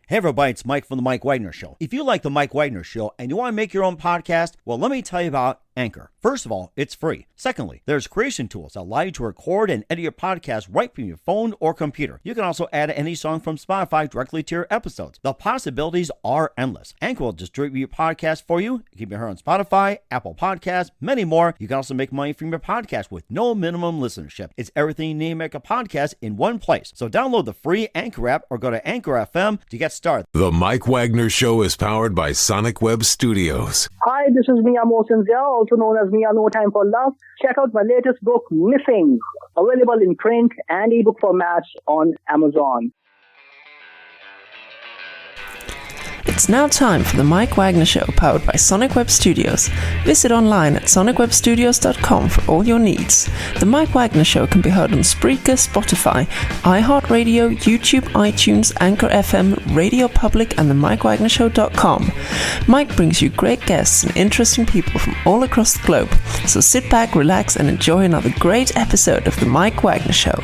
Hey everybody, it's Mike from The Mike Wagner Show. If you like The Mike Wagner Show and you want to make your own podcast, well, let me tell you about Anchor. First of all, it's free. Secondly, there's creation tools that allow you to record and edit your podcast right from your phone or computer. You can also add any song from Spotify directly to your episodes. The possibilities are endless. Anchor will distribute your podcast for you. You can be heard on Spotify, Apple Podcasts, many more. You can also make money from your podcast with no minimum listenership. It's everything you need to make a podcast in one place. So download the free Anchor app or go to Anchor FM to get started. The Mike Wagner Show is powered by Sonic Web Studios. Hi, this is Mia Mosensia, also known as Mia No Time for Love. Check out my latest book, Missing, available in print and ebook formats on Amazon. It's now time for the Mike Wagner Show, powered by Sonic Web Studios. Visit online at sonicwebstudios.com for all your needs. The Mike Wagner Show can be heard on Spreaker, Spotify, iHeartRadio, YouTube, iTunes, Anchor FM, Radio Public, and the MikeWagnerShow.com. Mike brings you great guests and interesting people from all across the globe. So sit back, relax, and enjoy another great episode of the Mike Wagner Show.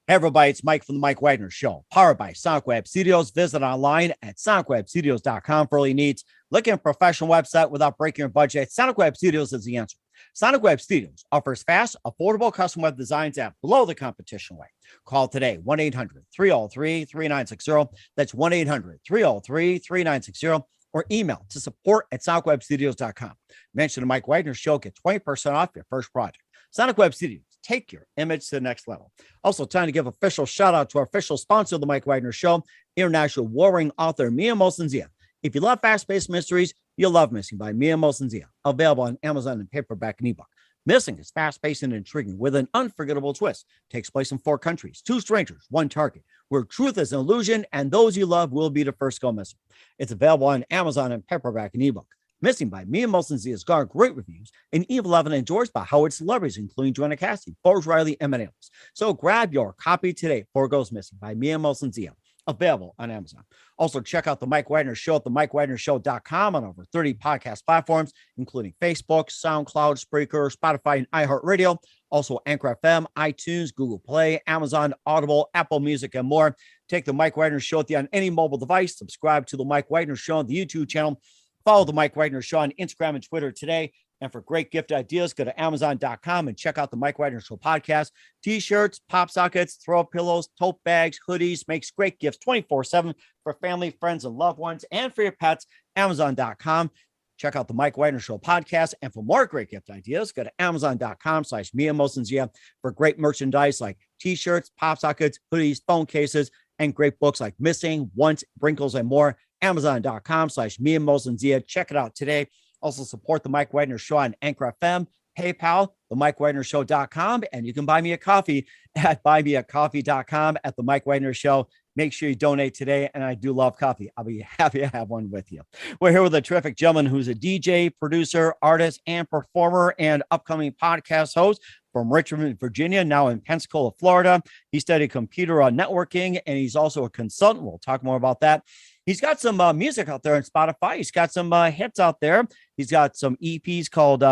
Hey everybody, it's Mike from The Mike Wagner Show, powered by Sonic Web Studios. Visit online at sonicwebstudios.com for all your needs. Looking at a professional website without breaking your budget? Sonic Web Studios is the answer. Sonic Web Studios offers fast, affordable custom web designs at below the competition rate. Call today, 1-800-303-3960. That's 1-800-303-3960. Or email to support@sonicwebstudios.com. Mention the Mike Wagner Show, get 20% off your first project. Sonic Web Studios, take your image to the next level. Also, time to give official shout out to our official sponsor of the Mike Wagner Show, international warring author Mia Mosensia. If you love fast-paced mysteries, you'll love Missing by Mia Mosensia, available on Amazon in paperback and ebook. Missing is fast-paced and intriguing with an unforgettable twist. Takes place in 4 countries, 2 strangers, 1 target, where truth is an illusion and those you love will be the first to go missing. It's available on Amazon in paperback and ebook. Missing by Mia Mosensia has garnered great reviews and even endorsed by Howard celebrities, including Joanna Cassidy, Forrest Riley, and many others. So grab your copy today before it goes missing by Mia Mosensia, available on Amazon. Also, check out the Mike Wagner Show at themikewagnershow.com on over 30 podcast platforms, including Facebook, SoundCloud, Spreaker, Spotify, and iHeartRadio. Also, Anchor FM, iTunes, Google Play, Amazon, Audible, Apple Music, and more. Take the Mike Wagner Show on any mobile device. Subscribe to the Mike Wagner Show on the YouTube channel. Follow the Mike Wagner Show on Instagram and Twitter today. And for great gift ideas, go to Amazon.com and check out the Mike Wagner Show podcast. T-shirts, pop sockets, throw pillows, tote bags, hoodies, makes great gifts 24/7 for family, friends, and loved ones, and for your pets. Amazon.com. Check out the Mike Wagner Show podcast. And for more great gift ideas, go to Amazon.com/Mia Mosensia for great merchandise like T-shirts, pop sockets, hoodies, phone cases, and great books like Missing, Once, Wrinkles, and more. Amazon.com/Mia Mosensia. Check it out today. Also support the Mike Wagner Show on Anchor FM, PayPal, themikewagnershow.com, and you can buy me a coffee at buymeacoffee.com at the Mike Wagner Show. Make sure you donate today, and I do love coffee. I'll be happy to have one with you. We're here with a terrific gentleman who's a DJ, producer, artist, and performer, and upcoming podcast host from Richmond, Virginia, now in Pensacola, Florida. He studied computer networking, and he's also a consultant. We'll talk more about that. He's got some music out there on Spotify. He's got some hits out there. He's got some EPs called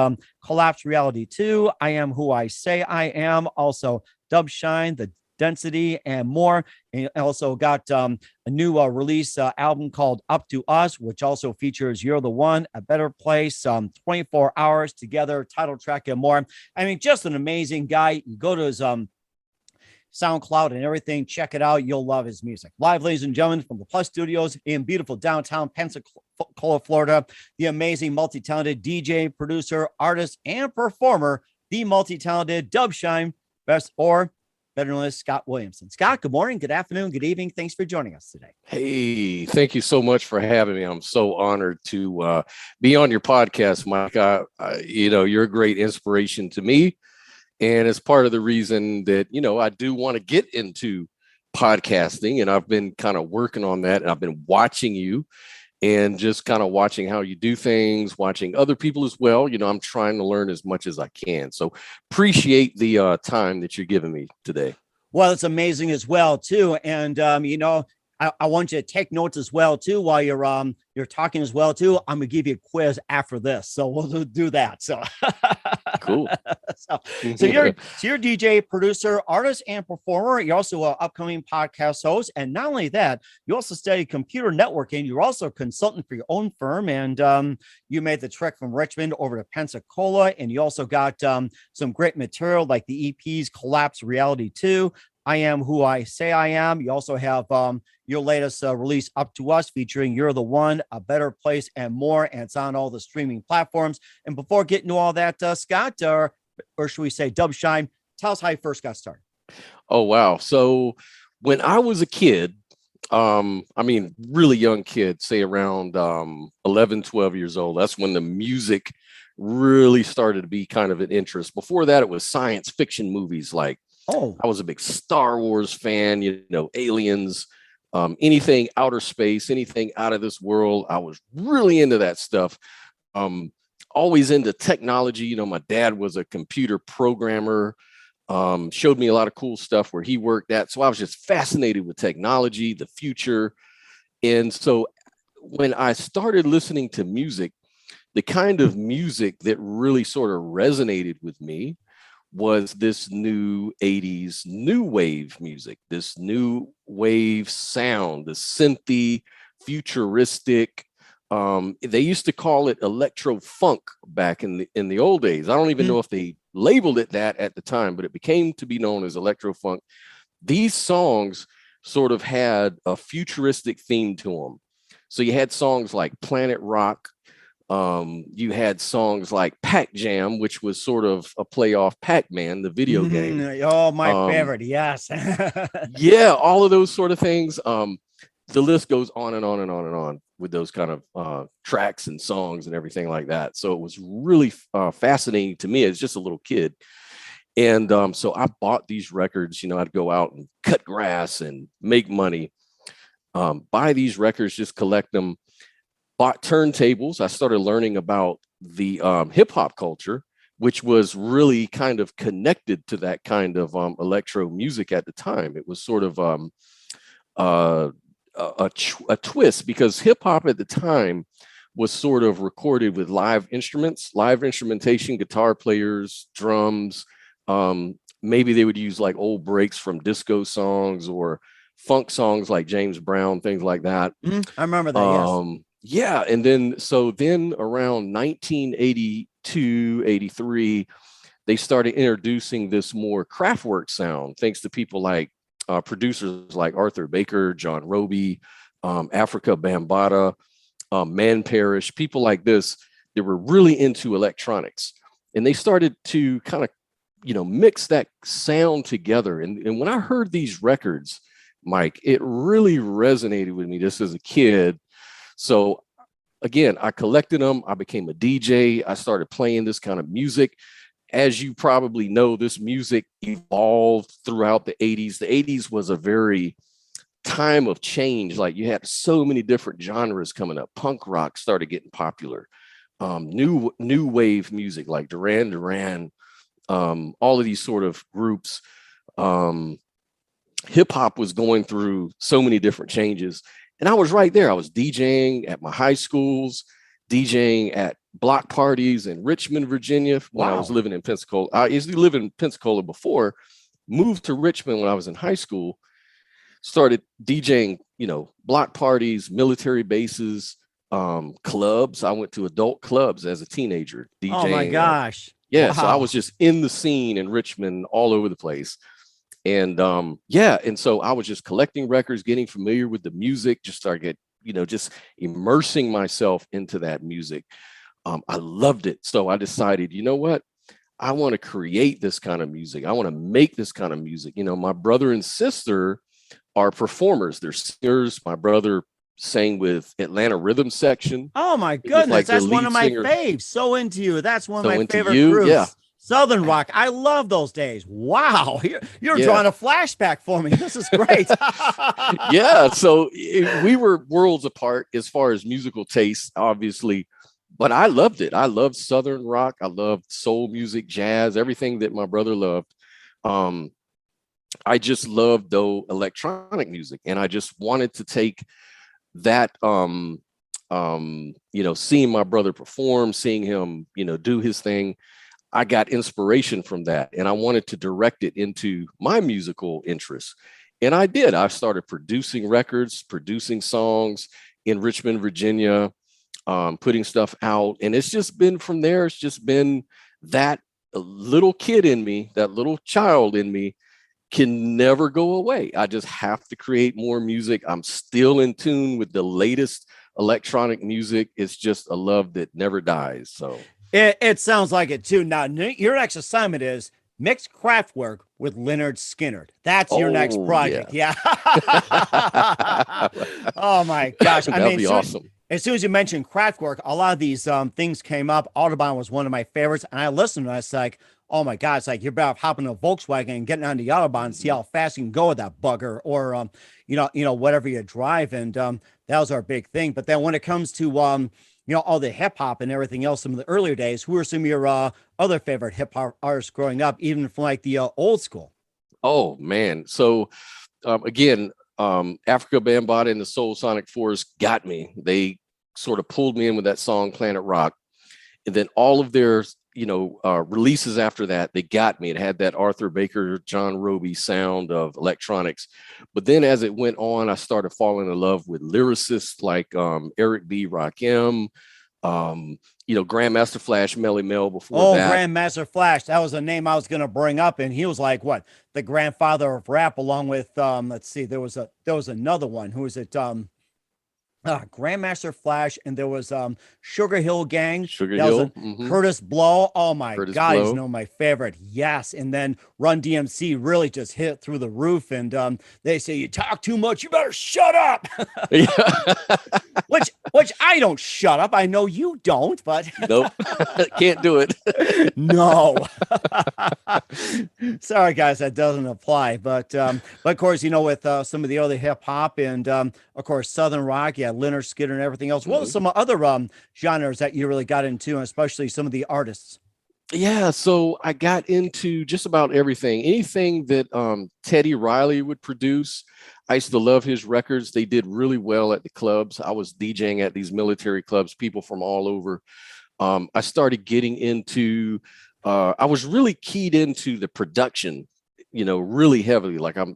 Collapse Reality 2, I Am Who I Say I Am, also Dubshine, The Density, and more. And he also got a new release album called Up to Us, which also features You're the One, A Better Place, 24 Hours Together, title track, and more. I mean, just an amazing guy. You go to his SoundCloud and everything. Check it out. You'll love his music. Live, ladies and gentlemen, from the Plus Studios in beautiful downtown Pensacola, Florida, the amazing multi-talented DJ, producer, artist, and performer, the multi-talented Dubshine, best or better known as Scott Williamson. Scott, good morning, good afternoon, good evening. Thanks for joining us today. Hey, thank you so much for having me. I'm so honored to be on your podcast, Mike. You're a great inspiration to me. And it's part of the reason that, I do want to get into podcasting, and I've been kind of working on that. And I've been watching you and just kind of watching how you do things, watching other people as well. I'm trying to learn as much as I can. So appreciate the time that you're giving me today. Well, it's amazing as well, too. And, I want you to take notes as well, too, while you're talking as well, too. I'm going to give you a quiz after this. So we'll do that. So Cool. So you're DJ, producer, artist, and performer. You're also an upcoming podcast host. And not only that, you also study computer networking. You're also a consultant for your own firm. And you made the trek from Richmond over to Pensacola. And you also got some great material like the EPs Collapse Reality 2, I Am Who I Say I Am. You also have your latest release, Up to Us, featuring You're the One, A Better Place, and more. And it's on all the streaming platforms. And before getting to all that, Scott, or should we say Dubshine, tell us how you first got started. Oh, wow. So when I was a kid, really young kid, say around 11, 12 years old, that's when the music really started to be kind of an interest. Before that, it was science fiction movies. Like, I was a big Star Wars fan, aliens, anything outer space, anything out of this world. I was really into that stuff. Always into technology. My dad was a computer programmer, showed me a lot of cool stuff where he worked at. So I was just fascinated with technology, the future. And so when I started listening to music, the kind of music that really sort of resonated with me was this new 80s new wave music, this new wave sound, the synthy, futuristic. They used to call it electro funk back in the old days. I don't even know if they labeled it that at the time, but it became to be known as electro funk. These songs sort of had a futuristic theme to them. So you had songs like Planet Rock. You had songs like Pac Jam, which was sort of a play off Pac-Man, the video game. Oh, my favorite. Yes. Yeah, all of those sort of things. The list goes on and on and on and on with those kind of tracks and songs and everything like that. So it was really fascinating to me as just a little kid. And so I bought these records. I'd go out and cut grass and make money, buy these records, just collect them. Bought turntables. I started learning about the hip hop culture, which was really kind of connected to that kind of electro music at the time. It was sort of a twist, because hip hop at the time was sort of recorded with live instruments, live instrumentation, guitar players, drums. Maybe they would use like old breaks from disco songs or funk songs like James Brown, things like that. I remember that. Yes. Yeah. And then around 1982, 83, they started introducing this more Kraftwerk sound, thanks to people like producers like Arthur Baker, John Roby, Africa Bambaataa, Man Parrish, people like this that were really into electronics. And they started to kind of, mix that sound together. And when I heard these records, Mike, it really resonated with me just as a kid. So again, I collected them. I became a DJ. I started playing this kind of music. As you probably know, this music evolved throughout the 80s. The 80s was a very time of change. Like, you had so many different genres coming up. Punk rock started getting popular. New wave music like Duran Duran, all of these sort of groups. Hip hop was going through so many different changes. And I was right there. I was DJing at my high schools, DJing at block parties in Richmond, Virginia, when I was living in Pensacola. I used to live in Pensacola before, moved to Richmond when I was in high school, started DJing, block parties, military bases, clubs. I went to adult clubs as a teenager, DJing. Oh my gosh. Yeah. Wow. So I was just in the scene in Richmond all over the place. And and so I was just collecting records, getting familiar with the music, just started just immersing myself into that music. I loved it. So I decided, you know what? I want to create this kind of music. I want to make this kind of music. My brother and sister are performers. They're singers. My brother sang with Atlanta Rhythm Section. Oh my goodness. Like that's one of my faves. So Into You. That's one of my favorite groups. Yeah. Southern rock. I love those days. Wow. You're drawing a flashback for me. This is great. Yeah. So we were worlds apart as far as musical taste, obviously, but I loved it. I loved Southern rock. I loved soul music, jazz, everything that my brother loved. I just loved though electronic music, and I just wanted to take that, seeing my brother perform, seeing him, do his thing. I got inspiration from that, and I wanted to direct it into my musical interests. And I did. I started producing records, producing songs in Richmond, Virginia, putting stuff out. And it's just been from there. It's just been that little kid in me, that little child in me can never go away. I just have to create more music. I'm still in tune with the latest electronic music. It's just a love that never dies. So it sounds like it too. Now, your next assignment is mix Kraftwerk with Leonard Skinner. That's your next project. Yeah. Oh my gosh. That'd be awesome. As soon as you mentioned Kraftwerk, a lot of these things came up. Autobahn was one of my favorites. And I listened and I was like, oh my God, it's like you're better off hopping a Volkswagen and getting on the Autobahn and see how fast you can go with that bugger, or, whatever you drive. And that was our big thing. But then when it comes to, all the hip hop and everything else, some of the earlier days, who are some of your other favorite hip hop artists growing up, even from like the old school? Oh man. So again, Africa Bambaataa and the Soul Sonic Force got me. They sort of pulled me in with that song Planet Rock. And then all of their, releases after that, they got me. It had that Arthur Baker, John Roby sound of electronics. But then as it went on, I started falling in love with lyricists like Eric B. Rakim, Grandmaster Flash, Melly Mel before that. Grandmaster Flash. That was a name I was going to bring up. And he was like, what? The grandfather of rap, along with, let's see, there was another one. Who was it? Grandmaster Flash, and there was Sugar Hill Gang. Curtis Blow. Oh my God, he's my favorite. Yes, and then Run DMC really just hit through the roof. And they say you talk too much, you better shut up. which I don't shut up. I know you don't, but nope, can't do it. No. Sorry guys, that doesn't apply. But of course, with some of the other hip hop and of course Southern rock, yeah, Leonard Skinner and everything else. What are some other genres that you really got into, and especially some of the artists? Yeah, so I got into just about anything that Teddy Riley would produce. I used to love his records. They did really well at the clubs. I was DJing at these military clubs, people from all over. I started getting into, I was really keyed into the production, really heavily. Like I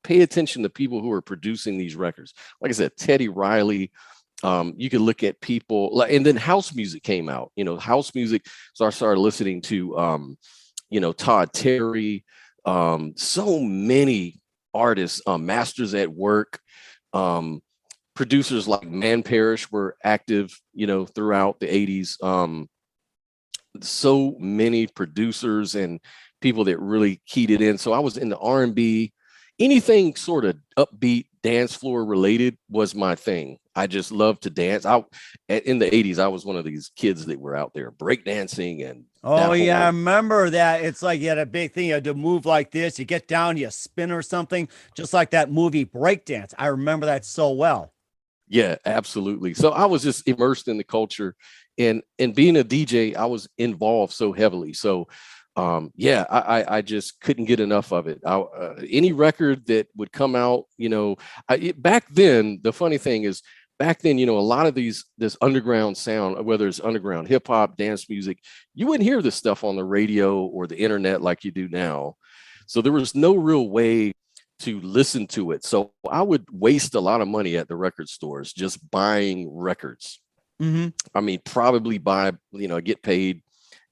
pay attention to people who are producing these records. Like I said, Teddy Riley. You could look at people, and then house music came out. House music. So I started listening to, Todd Terry. So many artists, Masters at Work. Producers like Man Parrish were active, throughout the 80s. So many producers and people that really keyed it in. So I was in the R&B, anything sort of upbeat dance floor related was my thing. I just love to dance. In the 80s, I was one of these kids that were out there breakdancing and. Oh yeah, I remember that. It's like you had a big thing. You had to move like this. You get down, you spin or something, just like that movie Breakdance. I remember that so well. Yeah, absolutely. So I was just immersed in the culture, and being a DJ, I was involved so heavily. So I just couldn't get enough of it. Any record that would come out, back then, the funny thing is back then, a lot of this underground sound, whether it's underground hip hop, dance music, you wouldn't hear this stuff on the radio or the internet like you do now. So there was no real way to listen to it. So I would waste a lot of money at the record stores just buying records. Mm-hmm. I mean, probably buy, get paid,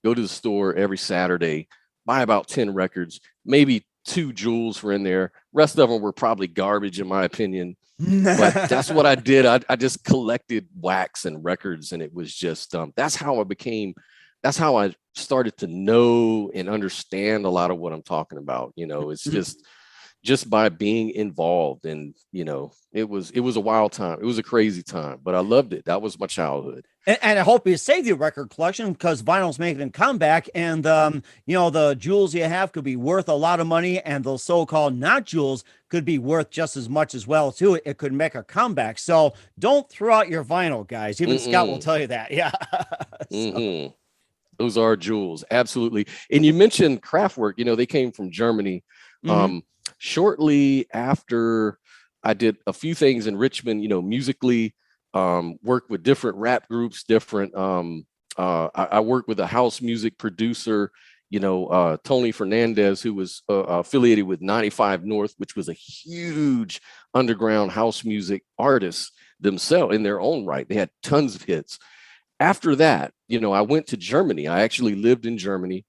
go to the store every Saturday, buy about 10 records, maybe 2 jewels were in there. Rest of them were probably garbage, in my opinion. But that's what I did. I just collected wax and records, and it was just, that's how I started to know and understand a lot of what I'm talking about. It's just by being involved, and it was a wild time. It was a crazy time, but I loved it. That was my childhood. And I hope you save your record collection, because vinyl's making a comeback, and the jewels you have could be worth a lot of money, and those so-called not jewels could be worth just as much as well too. It could make a comeback. So don't throw out your vinyl, guys. Even Scott will tell you that. Yeah. So. Those are jewels, absolutely. And you mentioned Kraftwerk. They came from Germany. Mm-hmm. Shortly after, I did a few things in Richmond, musically, worked with different rap groups, different I worked with a house music producer, Tony Fernandez, who was affiliated with 95 North, which was a huge underground house music artist themselves in their own right. They had tons of hits. After that, I went to Germany. I actually lived in Germany.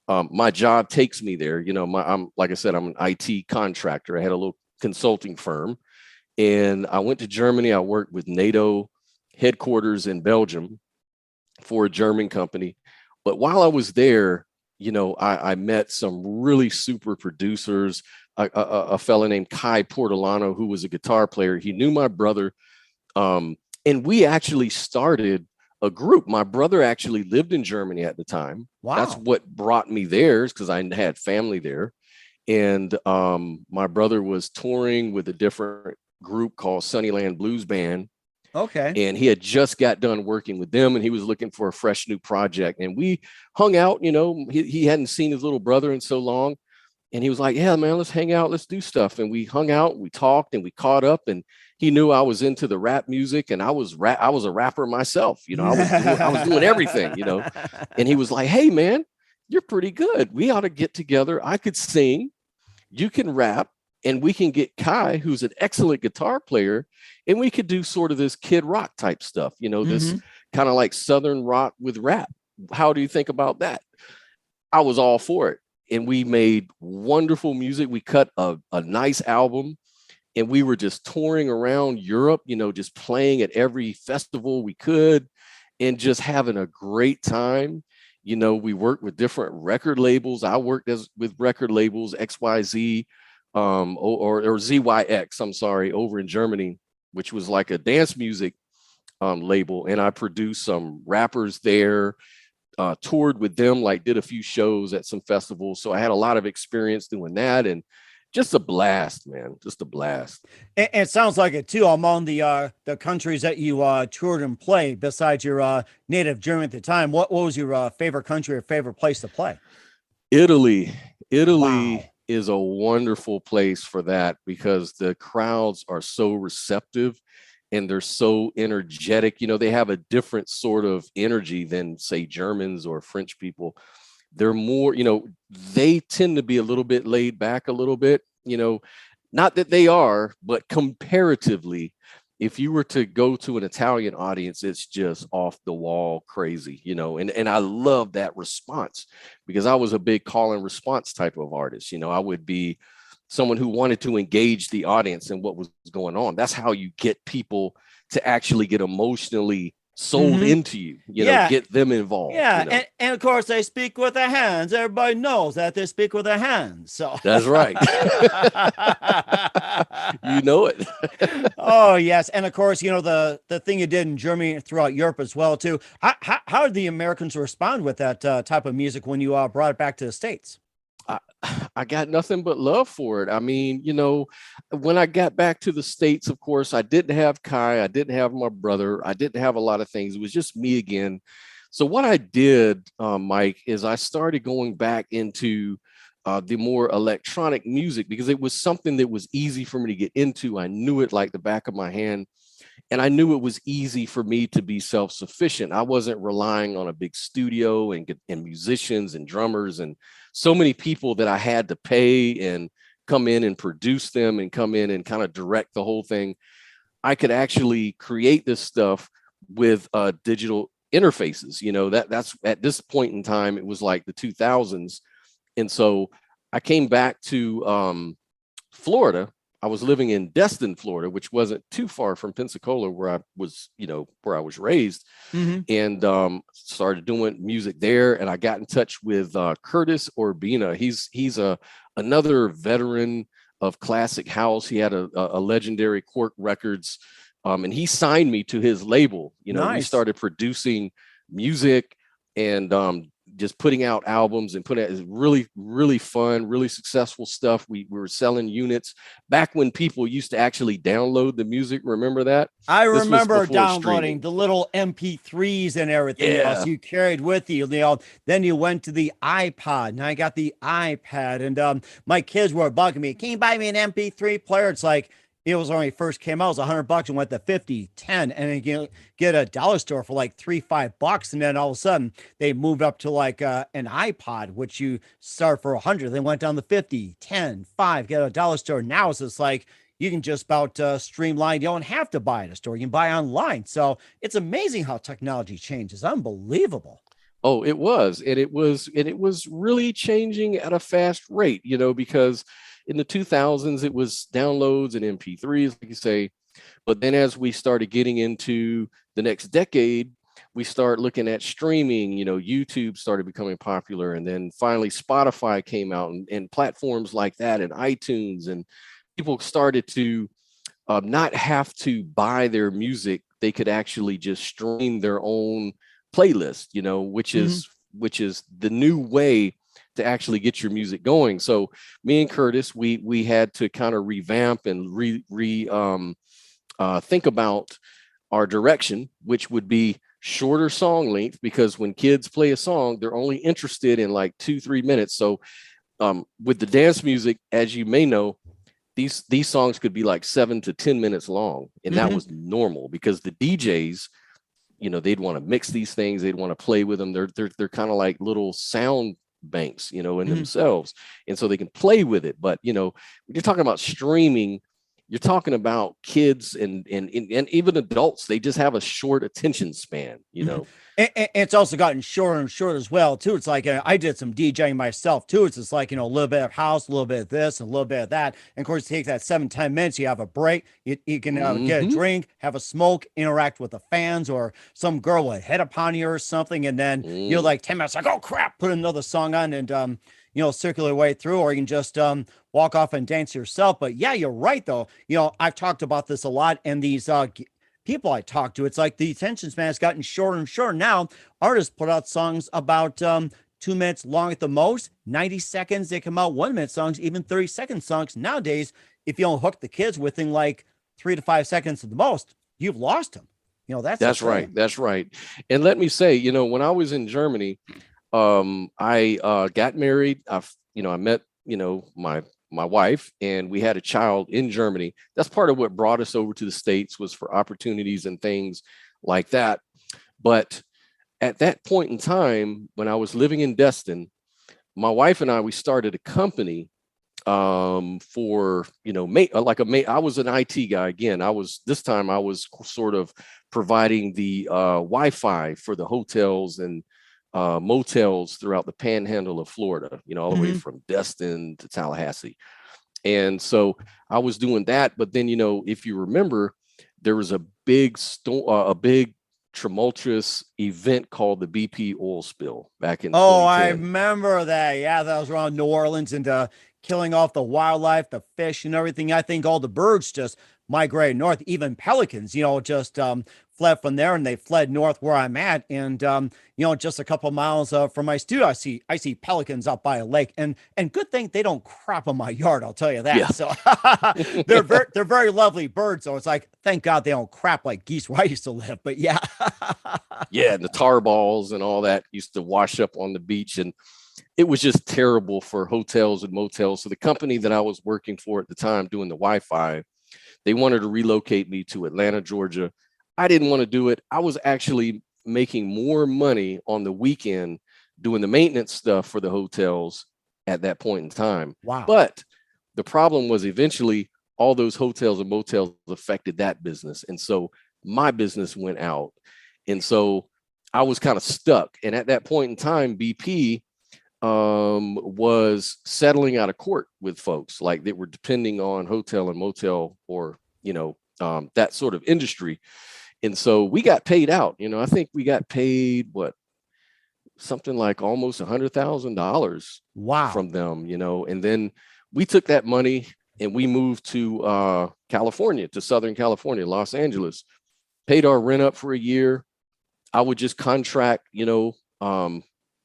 My job takes me there. I'm like I said, I'm an IT contractor. I had a little consulting firm, and I went to Germany. I worked with NATO headquarters in Belgium for a German company. But while I was there, I met some really super producers. A fella named Kai Portolano, who was a guitar player. He knew my brother, and we actually started a group. My brother actually lived in Germany at the time. Wow. That's what brought me there, because I had family there. And my brother was touring with a different group called Sunnyland Blues Band. Okay. And he had just got done working with them, and he was looking for a fresh new project. And we hung out. He hadn't seen his little brother in so long. And he was like, yeah, man, let's hang out. Let's do stuff. And we hung out, we talked, and we caught up. And he knew I was into the rap music, and I was a rapper myself. I was doing everything, And he was like, hey, man, you're pretty good. We ought to get together. I could sing, you can rap, and we can get Kai, who's an excellent guitar player, and we could do sort of this kid rock type stuff, this kind of like Southern rock with rap. How do you think about that? I was all for it. And we made wonderful music. We cut a nice album, and we were just touring around Europe, just playing at every festival we could and just having a great time. We worked with different record labels. I worked with record labels, XYZ, or ZYX, I'm sorry, over in Germany, which was like a dance music label. And I produced some rappers there, toured with them, did a few shows at some festivals. So I had a lot of experience doing that, and just a blast, man, just a blast. And it sounds like it too, among the countries that you toured and played, besides your native German at the time. What was your favorite country or favorite place to play? Italy. Wow. Is a wonderful place for that, because the crowds are so receptive and they're so energetic. They have a different sort of energy than, say, Germans or French people. They're more, they tend to be a little bit laid back a little bit, not that they are, but comparatively, if you were to go to an Italian audience, it's just off the wall crazy, and I love that response, because I was a big call and response type of artist. I would be someone who wanted to engage the audience in what was going on. That's how you get people to actually get emotionally sold into you, get them involved. Yeah. And of course they speak with their hands. Everybody knows that they speak with their hands. So that's right. You know it. Oh yes. And of course, the thing you did in Germany, throughout Europe as well too. How did the Americans respond with that type of music when you brought it back to the States? I got nothing but love for it. I mean, when I got back to the States, of course, I didn't have Kai. I didn't have my brother. I didn't have a lot of things. It was just me again. So what I did, Mike, is I started going back into the more electronic music, because it was something that was easy for me to get into. I knew it like the back of my hand. And I knew it was easy for me to be self-sufficient. I wasn't relying on a big studio and musicians and drummers and so many people that I had to pay and come in and produce them and come in and kind of direct the whole thing. I could actually create this stuff with digital interfaces. That's at this point in time, it was like the 2000s. And so I came back to Florida. I was living in Destin, Florida, which wasn't too far from Pensacola, where I was, where I was raised, and started doing music there. And I got in touch with Curtis Urbina. He's another veteran of classic house. He had a legendary Cork Records, and he signed me to his label. Nice. We started producing music and just putting out albums and putting out really, really fun, really successful stuff. We were selling units back when people used to actually download the music. Remember that? I remember downloading streaming. the little MP3s and everything else you carried with you. Then you went to the iPod, and I got the iPad, and my kids were bugging me. Can you buy me an MP3 player? It's like, it was when it first came out, it was $100 and went to 50, 10, and then you get a dollar store for like $3-5. And then all of a sudden they moved up to like an iPod, which you start for 100, then went down to 50, 10, 5, get a dollar store. Now it's just like, you can just about streamline. You don't have to buy at a store. You can buy online. So it's amazing how technology changes. Unbelievable. Oh, it was, and it was really changing at a fast rate, because in the 2000s it was downloads and MP3s, like you say. But then as we started getting into the next decade, we start looking at streaming. YouTube started becoming popular, and then finally Spotify came out, and platforms like that, and iTunes, and people started to not have to buy their music. They could actually just stream their own playlist, which is the new way to actually get your music going. So me and Curtis, we had to kind of revamp and think about our direction, which would be shorter song length, because when kids play a song, they're only interested in like 2-3 minutes. So with the dance music, as you may know, these songs could be like 7 to 10 minutes long, and that was normal because the DJs, they'd want to mix these things, they'd want to play with them. They're kind of like little sound banks, in themselves, and so they can play with it. But when you're talking about streaming, you're talking about kids and even adults. They just have a short attention span, And it's also gotten shorter and shorter as well, too. It's like I did some DJing myself, too. It's just like, a little bit of house, a little bit of this, and a little bit of that. And of course, it takes that 7-10 minutes. You have a break. You can get a drink, have a smoke, interact with the fans, or some girl will hit upon you or something. And then you're like 10 minutes, like, oh, crap, put another song on and, circulate your way through, or you can just walk off and dance yourself. But yeah, you're right, though. I've talked about this a lot, and these people I talk to, it's like the attention span has gotten shorter and shorter. Now, artists put out songs about 2 minutes long at the most, 90 seconds. They come out 1 minute songs, even 30-second songs. Nowadays, if you don't hook the kids within like 3 to 5 seconds at the most, you've lost them. That's right. That's right. And let me say, when I was in Germany, I got married. I met, my wife, and we had a child in Germany. That's part of what brought us over to the States, was for opportunities and things like that. But at that point in time, when I was living in Destin, my wife and we started a company for, I was an IT guy. Again, I was sort of providing the Wi-Fi for the hotels and motels throughout the panhandle of Florida, all the way from Destin to Tallahassee. And so I was doing that. But then, if you remember, there was a big tumultuous event called the BP oil spill back in 2010. I remember that. Yeah, that was around New Orleans, and killing off the wildlife, the fish and everything. I think all the birds just migrated north, even pelicans, just fled from there, and they fled north where I'm at. And, just a couple of miles from my studio, I see pelicans up by a lake, and good thing they don't crap on my yard. I'll tell you that. Yeah. So they're very lovely birds. So it's like, thank God they don't crap like geese where I used to live, but yeah. Yeah. And the tar balls and all that used to wash up on the beach, and it was just terrible for hotels and motels. So the company that I was working for at the time doing the Wi-Fi, they wanted to relocate me to Atlanta, Georgia. I didn't want to do it. I was actually making more money on the weekend doing the maintenance stuff for the hotels at that point in time. Wow. But the problem was eventually all those hotels and motels affected that business. And so my business went out. And so I was kind of stuck. And at that point in time, BP was settling out of court with folks like that were depending on hotel and motel, or, that sort of industry. And so we got paid out. I think we got paid something like almost $100,000 wow from them, and then we took that money and we moved to California, to Southern California, Los Angeles, paid our rent up for a year. I would just contract,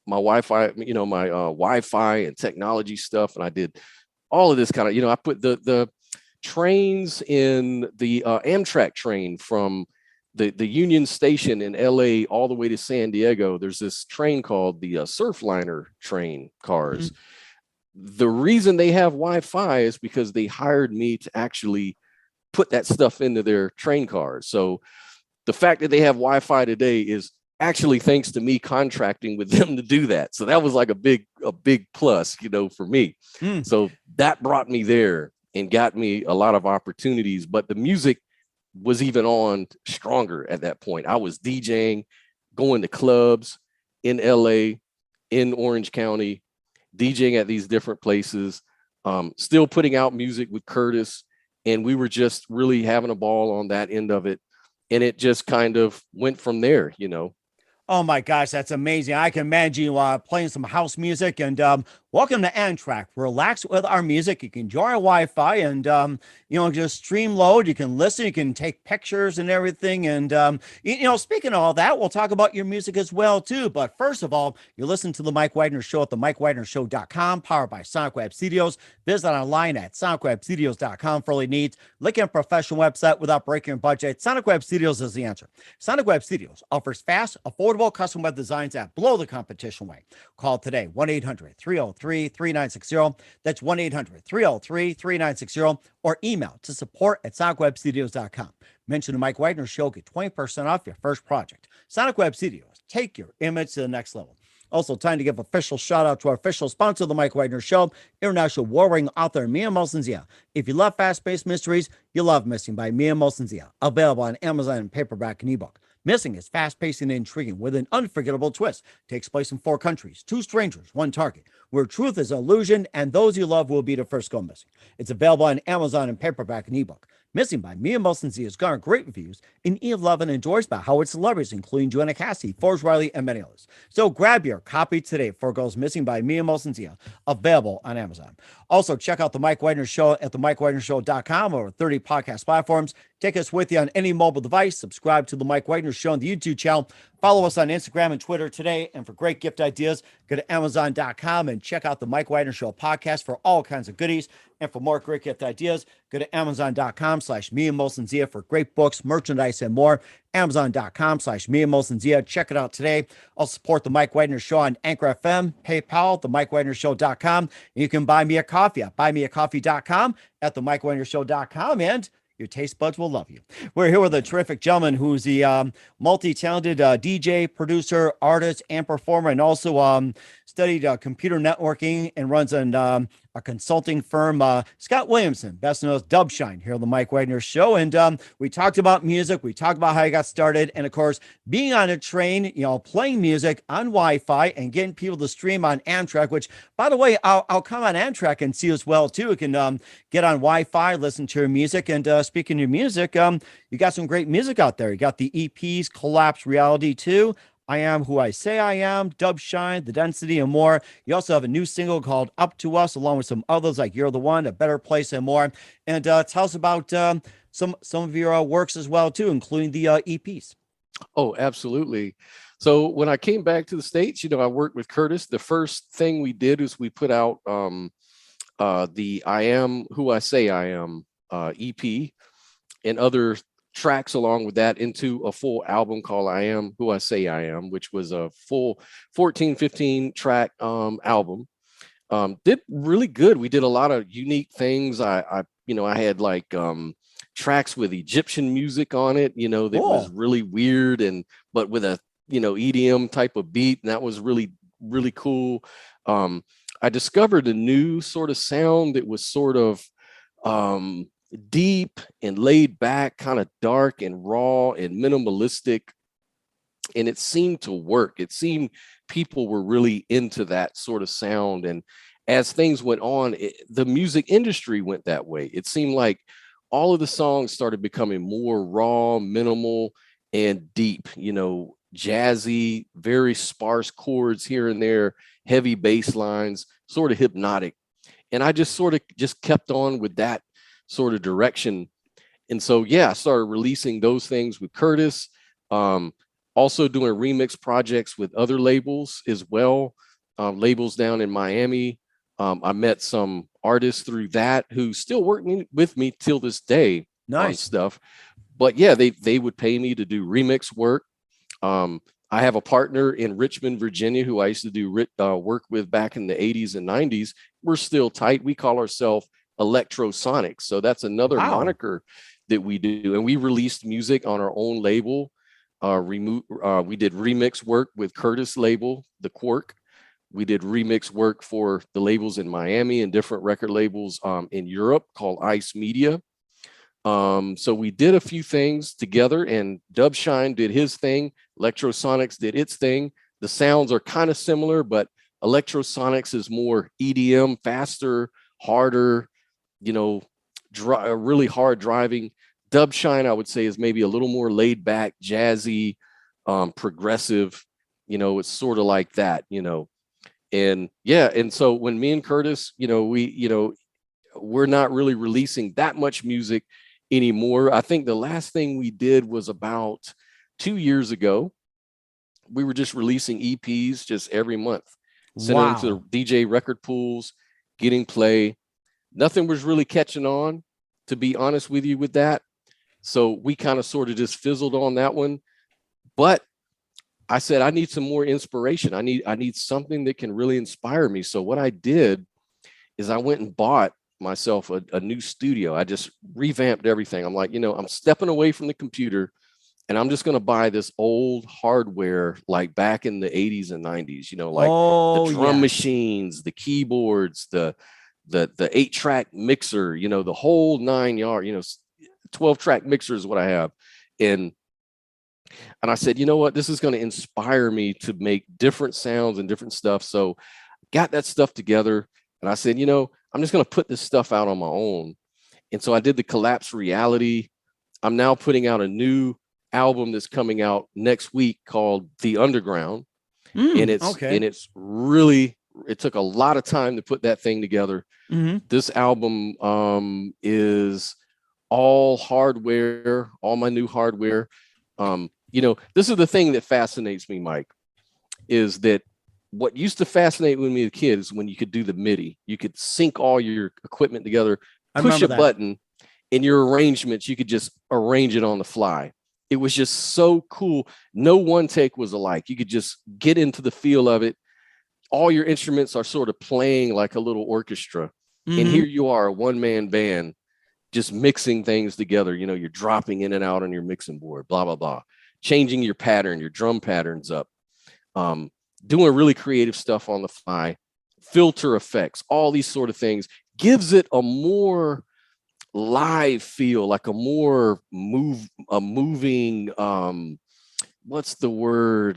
my Wi-Fi, my Wi-Fi and technology stuff. And I did all of this kind of, I put the trains in the Amtrak train from the Union Station in LA all the way to San Diego. There's this train called the Surfliner train cars. The reason they have Wi-Fi is because they hired me to actually put that stuff into their train cars. So the fact that they have Wi-Fi today is actually thanks to me contracting with them to do that. So that was like a big plus, for me. So that brought me there and got me a lot of opportunities, but the music was even on stronger at that point. I was DJing, going to clubs in LA, in Orange County, DJing at these different places, still putting out music with Curtis. And we were just really having a ball on that end of it. And it just kind of went from there, Oh my gosh, that's amazing. I can imagine you playing some house music. And welcome to Amtrak. Relax with our music. You can enjoy our Wi-Fi and, just stream load. You can listen. You can take pictures and everything. And, speaking of all that, we'll talk about your music as well, too. But first of all, you listen to The Mike Wagner Show at themikewagnershow.com, powered by Sonic Web Studios. Visit online at sonicwebstudios.com for all your needs. Look at a professional website without breaking your budget. Sonic Web Studios is the answer. Sonic Web Studios offers fast, affordable custom web designs that blow the competition away. Call today, 1-800-303-3960. That's 1-800-303-3960. Or email to support@sonicwebstudios.com. Mention the Mike Wagner Show, get 20% off your first project. Sonic Web Studios, take your image to the next level. Also, time to give official shout out to our official sponsor of the Mike Wagner Show, international war-ring author Mia Molson-Zia. If you love fast-paced mysteries, you love Missing by Mia Molson-Zia. Available on Amazon in paperback and ebook. Missing is fast-paced and intriguing with an unforgettable twist. Takes place in 4 countries, 2 strangers, 1 target, where truth is an illusion and those you love will be the first go missing. It's available on Amazon in paperback and ebook. Missing by Mia Molson-Zia has garnered great reviews and Eve Love and endorsed by Howard celebrities, including Joanna Cassidy, Forrest Riley, and many others. So grab your copy today for Goes Missing by Mia Molson-Zia, available on Amazon. Also, check out The Mike Wagner Show at themikewagnershow.com or 30 podcast platforms. Take us with you on any mobile device. Subscribe to The Mike Wagner Show on the YouTube channel. Follow us on Instagram and Twitter today. And for great gift ideas, go to Amazon.com and check out The Mike Wagner Show podcast for all kinds of goodies. And for more great gift ideas, go to Amazon.com/Mia Molson-Zia for great books, merchandise, and more. Amazon.com/Mia Molson-Zia. Check it out today. I'll support The Mike Wagner Show on Anchor FM, PayPal, themikewagnershow.com. And you can buy me a coffee at buymeacoffee.com, at themikewagnershow.com, and your taste buds will love you. We're here with a terrific gentleman who's the multi-talented DJ, producer, artist, and performer, and also studied computer networking and runs a consulting firm. Scott Williamson, best known as Dubshine, here on the Mike Wagner Show. And we talked about music. We talked about how you got started. And of course, being on a train, playing music on Wi-Fi and getting people to stream on Amtrak, which, by the way, I'll come on Amtrak and see as well, too. You can get on Wi-Fi, listen to your music. And speaking of your music, you got some great music out there. You got the EPs, Collapse Reality 2, I Am Who I Say I Am, Dubshine, The Density, and more. You also have a new single called Up to Us, along with some others like You're the One, A Better Place, and more. And tell us about some of your works as well, too, including the EPs. Oh, absolutely. So when I came back to the States, I worked with Curtis. The first thing we did is we put out the I Am Who I Say I Am EP and other tracks along with that into a full album called I Am Who I Say I Am, which was a full 14, 15 track album. Did really good. We did a lot of unique things. I had like tracks with Egyptian music on it, that was really weird but with a, EDM type of beat. And that was really, really cool. I discovered a new sort of sound that was sort of deep and laid back, kind of dark and raw and minimalistic. And it seemed to work. It seemed people were really into that sort of sound. And as things went on, the music industry went that way. It seemed like all of the songs started becoming more raw, minimal, and deep, jazzy, very sparse chords here and there, heavy bass lines, sort of hypnotic. And I just kept on with that sort of direction. And so, I started releasing those things with Curtis, also doing remix projects with other labels as well, labels down in Miami. I met some artists through that who still working with me till this day. Nice on stuff. But they would pay me to do remix work. I have a partner in Richmond, Virginia, who I used to do work with back in the 80s and 90s. We're still tight. We call ourselves Electrosonic. So that's another moniker that we do. And we released music on our own label. We did remix work with Curtis label, The Quark. We did remix work for the labels in Miami and different record labels in Europe called Ice Media. So we did a few things together, and Dubshine did his thing. Electrosonics did its thing. The sounds are kind of similar, but Electrosonics is more EDM, faster, harder, really hard driving. Dubshine, I would say, is maybe a little more laid back, jazzy, progressive. It's sort of like that, And yeah, and so when me and Curtis, we're not really releasing that much music anymore. I think the last thing we did was about 2 years ago. We were just releasing EPs just every month, sending them to the DJ record pools, getting play. Nothing was really catching on, to be honest with you, with that. So we kind of sort of just fizzled on that one. But I said, I need some more inspiration. I need something that can really inspire me. So what I did is I went and bought myself a new studio. I just revamped everything. I'm like, I'm stepping away from the computer, and I'm just going to buy this old hardware, like back in the 80s and 90s, the drum machines, the keyboards, the 8-track mixer, the whole 9 yards, 12-track mixer is what I have. And I said, you know what, this is going to inspire me to make different sounds and different stuff. So got that stuff together, and I said, I'm just going to put this stuff out on my own. And so I did the Collapse Reality. I'm now putting out a new album that's coming out next week called The Underground. And it's really, it took a lot of time to put that thing together. Mm-hmm. This album is all hardware, all my new hardware. This is the thing that fascinates me, Mike, is that what used to fascinate me as a kid is when you could do the MIDI. You could sync all your equipment together, push a button, and your arrangements, you could just arrange it on the fly. It was just so cool. No one take was alike. You could just get into the feel of it. All your instruments are sort of playing like a little orchestra. Mm-hmm. And here you are, a one-man band, just mixing things together. You're dropping in and out on your mixing board, blah, blah, blah. Changing your pattern, your drum patterns up. Doing really creative stuff on the fly. Filter effects, all these sort of things. Gives it a more live feel, like a more moving, what's the word?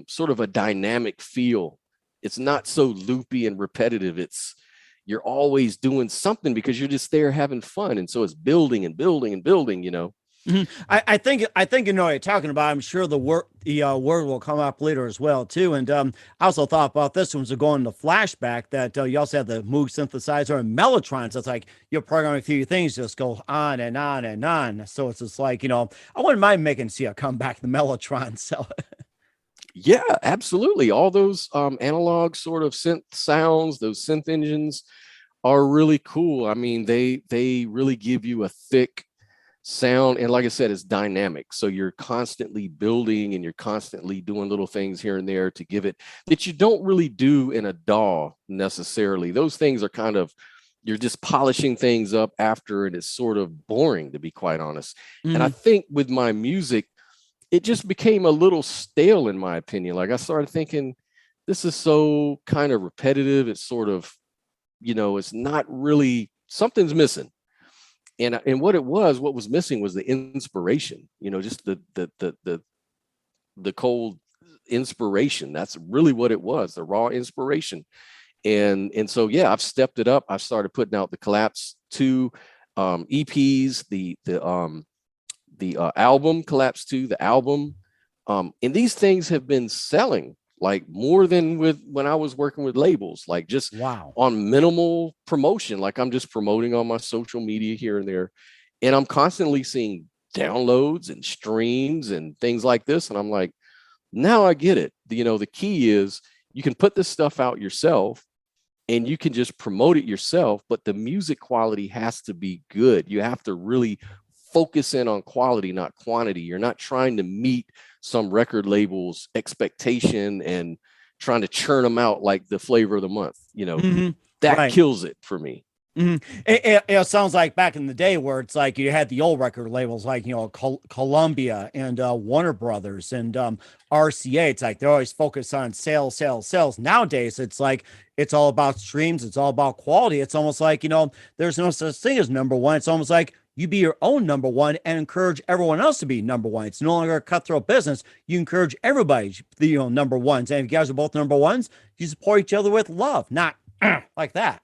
Sort of a dynamic feel. It's not so loopy and repetitive. You're always doing something because you're just there having fun. And so it's building and building and building, Mm-hmm. I think you know what you're talking about. I'm sure the word will come up later as well too. And I also thought about this one, so going to flashback, that you also have the Moog synthesizer and Mellotrons. It's like you're programming a few things, just go on and on and on. So it's just like, I wouldn't mind making a comeback, the Mellotron. So yeah, absolutely. All those analog sort of synth sounds, those synth engines are really cool. I mean, they really give you a thick sound, and like I said, it's dynamic, so you're constantly building and you're constantly doing little things here and there to give it that you don't really do in a DAW necessarily. Those things are kind of, you're just polishing things up after, and it's sort of boring, to be quite honest. And I think with my music, it just became a little stale, in my opinion. Like I started thinking, this is so kind of repetitive. It's sort of, it's not really, something's missing. And what was missing was the inspiration, just the cold inspiration. That's really what it was, the raw inspiration. And so, yeah, I've stepped it up. I've started putting out the Collapse 2 EPs, the album Collapse 2, the album. And these things have been selling like more than when I was working with labels, like just on minimal promotion. Like I'm just promoting on my social media here and there. And I'm constantly seeing downloads and streams and things like this. And I'm like, now I get it. The key is you can put this stuff out yourself and you can just promote it yourself, but the music quality has to be good. You have to really focus in on quality, not quantity. You're not trying to meet some record label's expectation and trying to churn them out like the flavor of the month. That kills it for me. It sounds like back in the day where it's like you had the old record labels like, Columbia and Warner Brothers and RCA. It's like they're always focused on sales, sales, sales. Nowadays, it's like it's all about streams. It's all about quality. It's almost like, there's no such thing as number one. It's almost like you be your own number one and encourage everyone else to be number one. It's no longer a cutthroat business. You encourage everybody to be, number ones. And if you guys are both number ones, you support each other with love, not like that.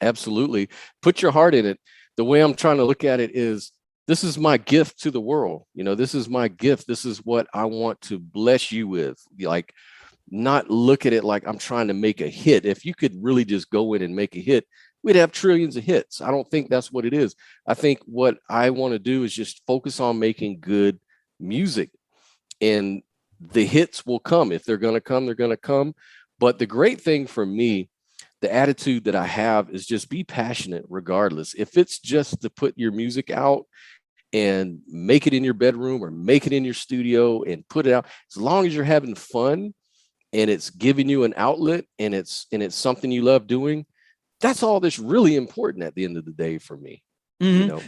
Absolutely. Put your heart in it. The way I'm trying to look at it is, this is my gift to the world. This is my gift. This is what I want to bless you with. Like, not look at it like I'm trying to make a hit. If you could really just go in and make a hit, we'd have trillions of hits. I don't think that's what it is. I think what I want to do is just focus on making good music, and the hits will come. If they're going to come, they're going to come. But the great thing for me, the attitude that I have, is just be passionate regardless. If it's just to put your music out and make it in your bedroom or make it in your studio and put it out, as long as you're having fun and it's giving you an outlet and it's something you love doing, that's all that's really important at the end of the day for me. And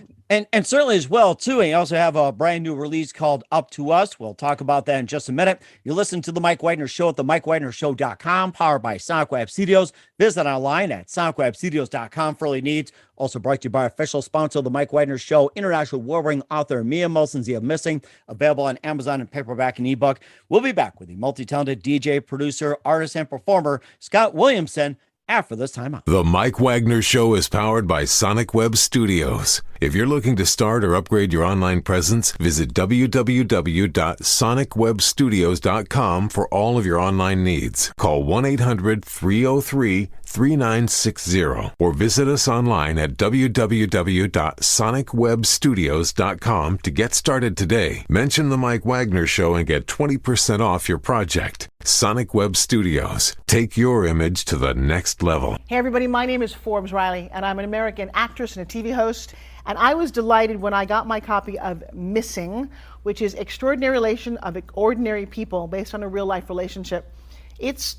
certainly as well too. And you also have a brand new release called Up to Us. We'll talk about that in just a minute. You listen to the Mike Wagner Show at the MikeWagnerShow.com, powered by Sonic Web Studios. Visit online at SonicWebStudios.com for all your needs. Also brought to you by official sponsor of the Mike Wagner Show, international award-winning author Mia Molson's The Missing, available on Amazon and paperback and ebook. We'll be back with the multi-talented DJ, producer, artist, and performer Scott Williamson after this time out. The Mike Wagner Show is powered by Sonic Web Studios. If you're looking to start or upgrade your online presence, visit www.sonicwebstudios.com for all of your online needs. Call 1-800-303-3960 or visit us online at www.sonicwebstudios.com to get started today. Mention the Mike Wagner Show and get 20% off your project. Sonic Web Studios. Take your image to the next level. Hey everybody, my name is Forbes Riley, and I'm an American actress and a TV host. And I was delighted when I got my copy of Missing, which is Extraordinary Relation of Ordinary People based on a real life relationship. It's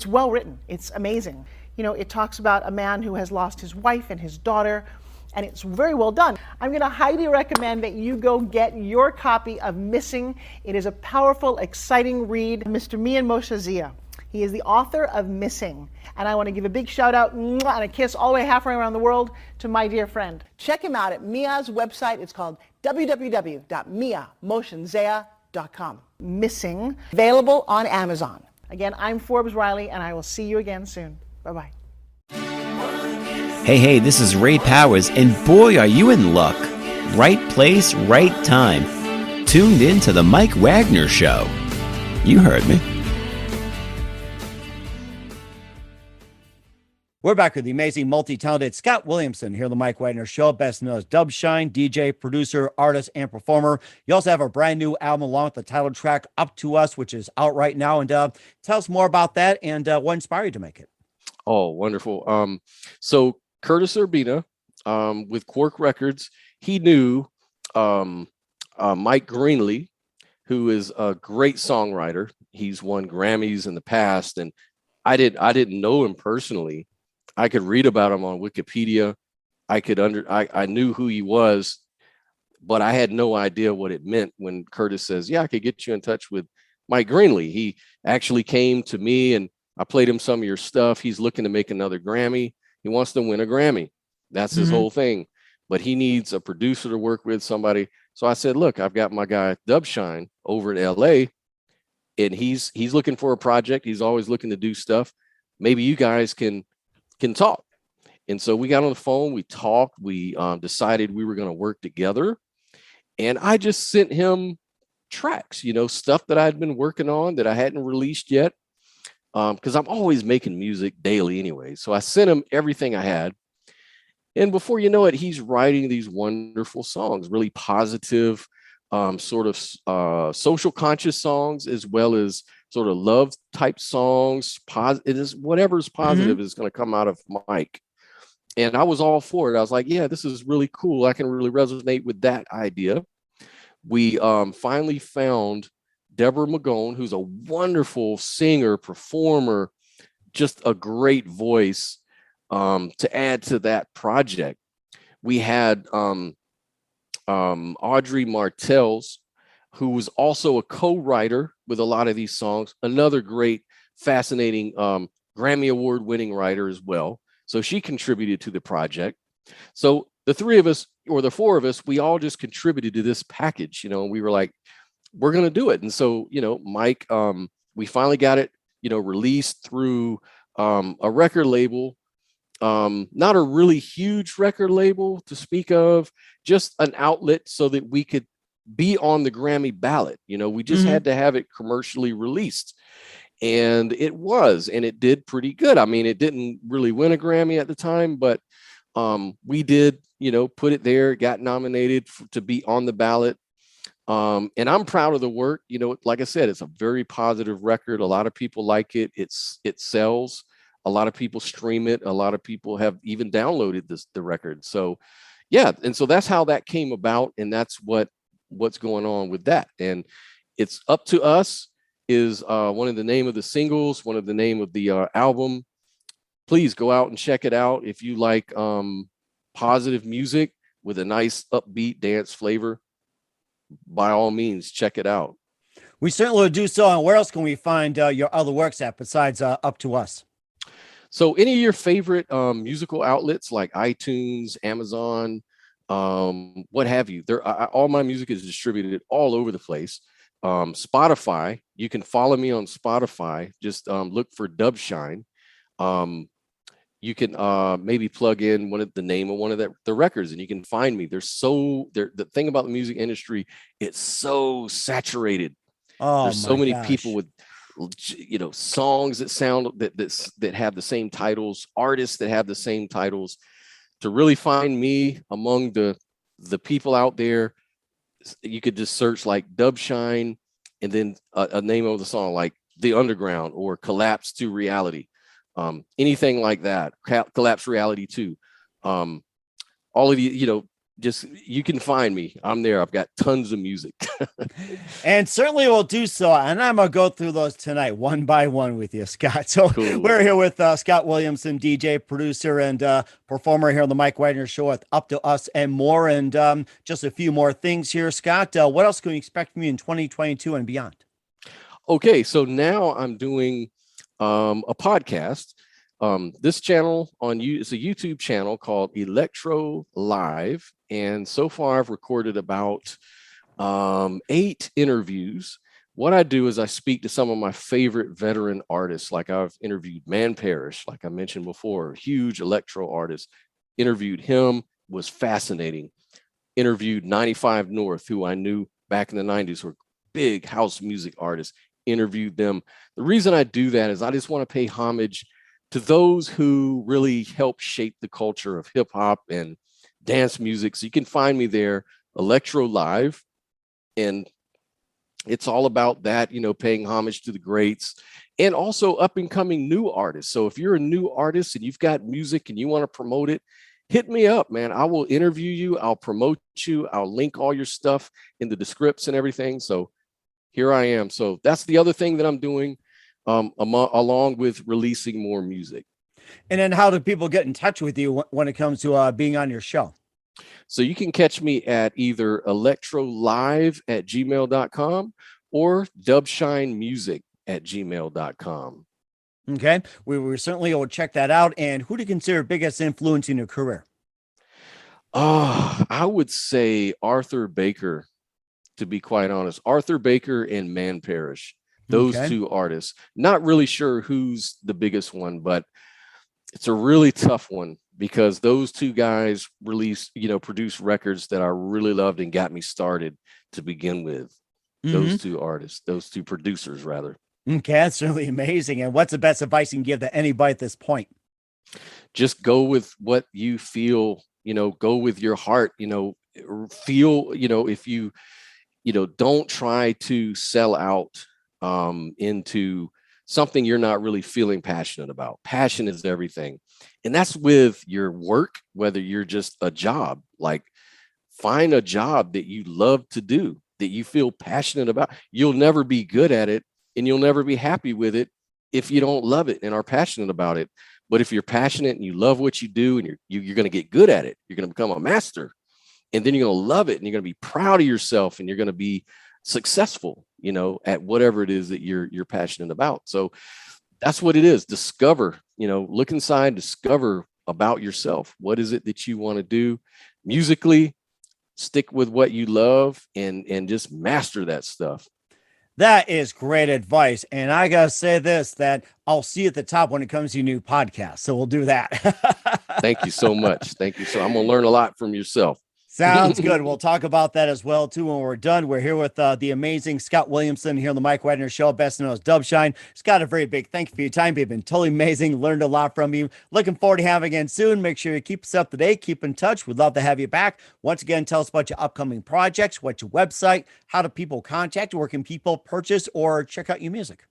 well written. It's amazing. It talks about a man who has lost his wife and his daughter, and it's very well done. I'm going to highly recommend that you go get your copy of Missing. It is a powerful, exciting read. Mr. Mian Moshe Zia. He is the author of Missing. And I want to give a big shout out and a kiss all the way halfway around the world to my dear friend. Check him out at Mia's website. It's called www.miamoshenzea.com. Missing, available on Amazon. Again, I'm Forbes Riley, and I will see you again soon. Bye-bye. Hey, this is Ray Powers, and boy, are you in luck. Right place, right time. Tuned in to the Mike Wagner Show. You heard me. We're back with the amazing, multi-talented Scott Williamson here on the Mike Wagner Show, best known as Dubshine, DJ, producer, artist, and performer. You also have a brand new album along with the title track, Up to Us, which is out right now. And tell us more about that and what inspired you to make it. Oh, wonderful. So Curtis Urbina with Quark Records, he knew Mike Greenlee, who is a great songwriter. He's won Grammys in the past, and I didn't know him personally. I could read about him on Wikipedia. I knew who he was, but I had no idea what it meant when Curtis says, yeah, I could get you in touch with Mike Greenlee. He actually came to me and I played him some of your stuff. He's looking to make another Grammy. He wants to win a Grammy. That's his whole thing, but he needs a producer to work with, somebody. So I said, look, I've got my guy Dubshine over in LA, and he's looking for a project. He's always looking to do stuff. Maybe you guys can talk. And so we got on the phone, we talked, we decided we were going to work together. And I just sent him tracks, stuff that I'd been working on that I hadn't released yet. Because I'm always making music daily anyway. So I sent him everything I had. And before you know it, he's writing these wonderful songs, really positive, sort of social conscious songs, as well as sort of love type songs. It is whatever's positive is going to come out of Mike. And I was all for it. I was like, yeah, this is really cool. I can really resonate with that idea. We finally found Deborah Magone, who's a wonderful singer, performer, just a great voice. to add to that project. We had Audrey Martels, who was also a co-writer with a lot of these songs, another great, fascinating Grammy Award winning writer as well. So she contributed to the project. So the three of us, or the four of us, we all just contributed to this package, and we were like, we're going to do it. And so, Mike, we finally got it, released through a record label, not a really huge record label to speak of, just an outlet so that we could be on the Grammy ballot. We just had to have it commercially released. And it did pretty good. I mean, it didn't really win a Grammy at the time, but we did, put it there, got nominated to be on the ballot. And I'm proud of the work. Like I said, it's a very positive record. A lot of people like it. It sells. A lot of people stream it. A lot of people have even downloaded the record. So, yeah. And so that's how that came about. And that's what's going on with that. And it's Up to Us is one of the name of the singles, one of the name of the album. Please go out and check it out if you like positive music with a nice upbeat dance flavor. By all means, check it out. We certainly will do so. And where else can we find your other works at besides Up to Us? So any of your favorite musical outlets like iTunes, Amazon, what have you. All my music is distributed all over the place. Spotify, you can follow me on Spotify. Just look for Dubshine. You can maybe plug in the name of one of the records, and you can find me. The thing about the music industry, it's so saturated. There's so many people with songs that sound that have the same titles, artists that have the same titles. To really find me among the people out there, you could just search like Dubshine and then a name of the song like The Underground or Collapse to Reality. Anything like that, Collapse Reality 2. All of you, you can find me. I'm there. I've got tons of music. And certainly will do so. And I'm going to go through those tonight, one by one with you, Scott. So Cool. We're here with Scott Williamson, DJ, producer, and performer here on the Mike Wagner Show with Up to Us and more. And just a few more things here, Scott. What else can we expect from you in 2022 and beyond? Okay, so now I'm doing a podcast. This channel it's a YouTube channel called Electro Live. And so far I've recorded about 8 interviews. What I do is I speak to some of my favorite veteran artists. Like I've interviewed Man Parrish, like I mentioned before, huge electro artist. Interviewed him, was fascinating. Interviewed 95 North, who I knew back in the 90s were big house music artists. Interviewed them. The reason I do that is I just want to pay homage to those who really help shape the culture of hip hop and dance music. So you can find me there, Electro Live. And it's all about that, paying homage to the greats and also up and coming new artists. So if you're a new artist and you've got music and you want to promote it, hit me up, man. I will interview you. I'll promote you. I'll link all your stuff in the descripts and everything. So here I am. So that's the other thing that I'm doing, along with releasing more music. And then how do people get in touch with you when it comes to being on your show? So you can catch me at either electrolive@gmail.com or dubshinemusic@gmail.com. Okay. We certainly will check that out. And who do you consider biggest influence in your career? I would say Arthur Baker, to be quite honest. Arthur Baker and Man Parrish. Those two artists. Not really sure who's the biggest one, but it's a really tough one because those two guys produced records that I really loved and got me started to begin with. Those two artists, those two producers, rather. Okay, that's really amazing. And what's the best advice you can give to anybody at this point? Just go with what you feel, go with your heart, feel, if you, don't try to sell out into something you're not really feeling passionate about. Passion is everything. And that's with your work, whether you're just a job, like find a job that you love to do, that you feel passionate about. You'll never be good at it and you'll never be happy with it if you don't love it and are passionate about it. But if you're passionate and you love what you do and you're going to get good at it, you're going to become a master, and then you're going to love it and you're going to be proud of yourself and you're going to be successful, at whatever it is that you're passionate about. So that's what it is. Discover, look inside, discover about yourself. What is it that you want to do musically? Stick with what you love and just master that stuff. That is great advice. And I got to say this, that I'll see you at the top when it comes to new podcasts. So we'll do that. Thank you so much. Thank you. So I'm going to learn a lot from yourself. Sounds good. We'll talk about that as well, too, when we're done. We're here with the amazing Scott Williamson here on the Mike Wagner Show, best known as Dubshine. Scott, a very big thank you for your time. You've been totally amazing. Learned a lot from you. Looking forward to having you again soon. Make sure you keep us up to date. Keep in touch. We'd love to have you back. Once again, tell us about your upcoming projects, what's your website, how do people contact you, where can people purchase or check out your music?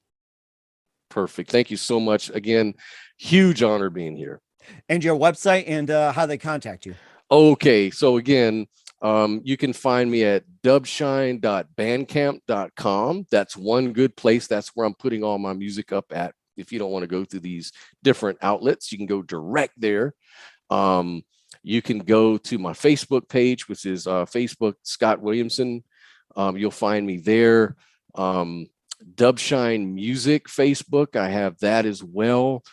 Perfect. Thank you so much. Again, huge honor being here. And your website and how they contact you. Okay, so again, you can find me at dubshine.bandcamp.com. That's one good place. That's where I'm putting all my music up at. If you don't want to go through these different outlets, you can go direct there. You can go to my Facebook page, which is Facebook Scott Williamson. You'll find me there. Dubshine Music Facebook, I have that as well.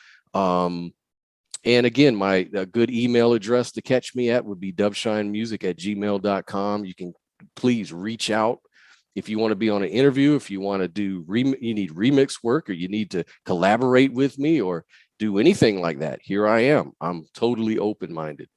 And again, my good email address to catch me at would be dubshinemusic@gmail.com. You can please reach out if you want to be on an interview, if you want to do, you need remix work, or you need to collaborate with me or do anything like that. Here I am. I'm totally open-minded.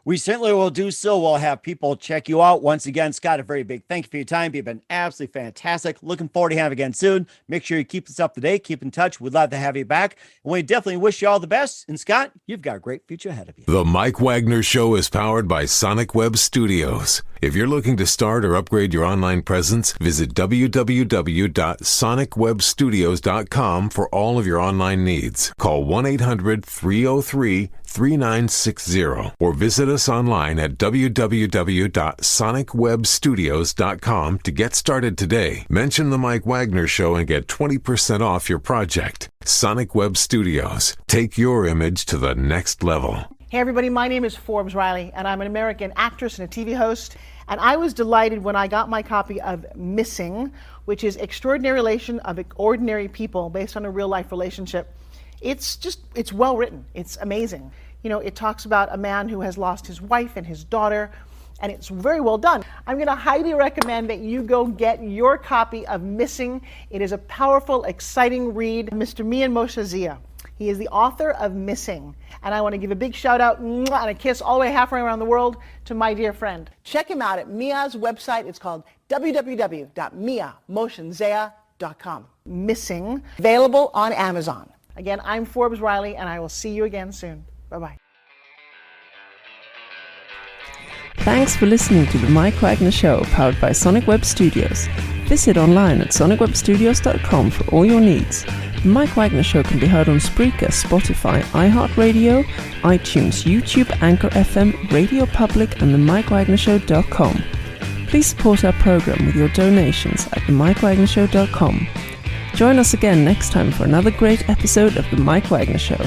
We certainly will do so. We'll have people check you out. Once again, Scott, a very big thank you for your time. You've been absolutely fantastic. Looking forward to having you again soon. Make sure you keep us up to date. Keep in touch. We'd love to have you back. And we definitely wish you all the best. And Scott, you've got a great future ahead of you. The Mike Wagner Show is powered by Sonic Web Studios. If you're looking to start or upgrade your online presence, visit www.sonicwebstudios.com for all of your online needs. Call 1-800-303-3960 or visit us online at www.sonicwebstudios.com to get started today. Mention the Mike Wagner Show and get 20% off your project. Sonic Web Studios. Take your image to the next level. Hey everybody, my name is Forbes Riley, and I'm an American actress and a TV host. And I was delighted when I got my copy of Missing, which is Extraordinary Relation of Ordinary People based on a real life relationship. It's well written. It's amazing. It talks about a man who has lost his wife and his daughter, and it's very well done. I'm going to highly recommend that you go get your copy of Missing. It is a powerful, exciting read. Mr. Mian Moshe Zia. He is the author of Missing. And I want to give a big shout out and a kiss all the way halfway around the world to my dear friend. Check him out at Mia's website. It's called www.miamotionzea.com. Missing, available on Amazon. Again, I'm Forbes Riley, and I will see you again soon. Bye-bye. Thanks for listening to the Mike Wagner Show, powered by Sonic Web Studios. Visit online at sonicwebstudios.com for all your needs. The Mike Wagner Show can be heard on Spreaker, Spotify, iHeartRadio, iTunes, YouTube, Anchor FM, Radio Public, and themikewagnershow.com. Please support our program with your donations at themikewagnershow.com. Join us again next time for another great episode of The Mike Wagner Show.